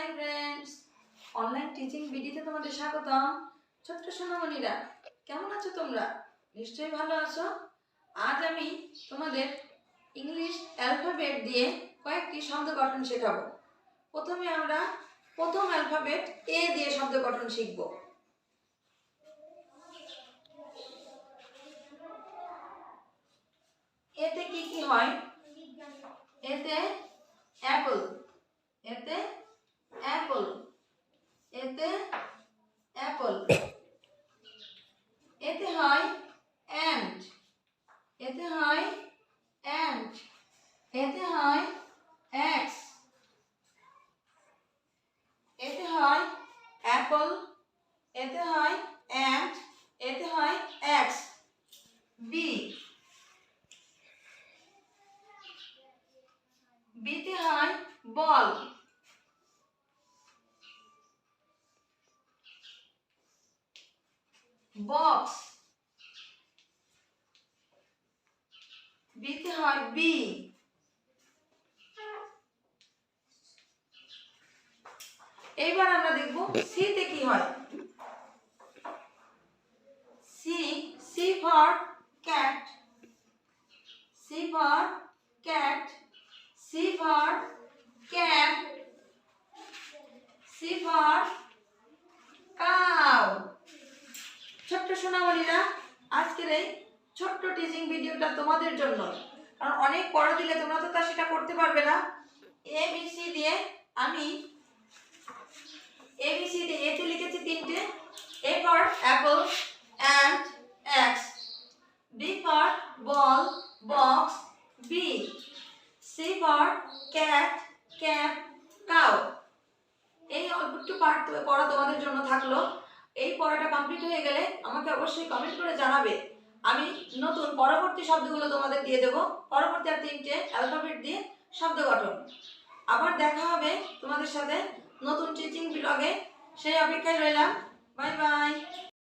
Hi friends, online teaching বিডিতে তোমাদের স্বাগতম। ছোট্ট সোনামণিরা, কেমন আছো তোমরা? নিশ্চয়ই ভালো আছো। আজ আমি তোমাদের ইংলিশ অ্যালফাবেট দিয়ে কয়েকটি শব্দ গঠন শেখাবো। প্রথমে আমরা প্রথম অ্যালফাবেট এ দিয়ে শব্দ গঠন শিখব। এতে কি কি হয়? এতে অ্যাপল, এতে অ্যাপল, এতে অ্যাপল। এতে হয় অ্যান্ট, এতে হয় অ্যান্ট, এতে হয় এক্স, এতে হয় অ্যাপল, এতে হয় অ্যান্ট, এতে হয় এক্স। বি, বিতে হয় বল, বক্স, বিতে হয় বি। এইবার আমরা দেখব সিতে কি হয়। C, C for cat, C for cat, C for cat, C for cow. ছোট্ট সোনামণিরা, আজকের এই ছোট্ট টিচিং ভিডিওটা তোমাদের জন্য, কারণ অনেক পড়া দিলে তোমরা তো তা সেটা করতে পারবে না। এবিসি দিয়ে আমি এবিসি দিয়ে এতে লিখেছি তিনটে। A for apple and axe, B for ball box B, C for cat cat cow. এই অল্প একটু পড়া তোমাদের জন্য থাকলো। এই পড়াটা কমপ্লিট হয়ে গেলে আমাকে অবশ্যই কমেন্ট করে জানাবে। আমি নতুন পরবর্তী শব্দগুলো তোমাদের দিয়ে দেবো, পরবর্তী আর তিনটে অ্যালফাবেট দিয়ে শব্দ গঠন। আবার দেখা হবে তোমাদের সাথে নতুন টিচিং ব্লগে, সেই অপেক্ষায় রইলাম। Bye bye.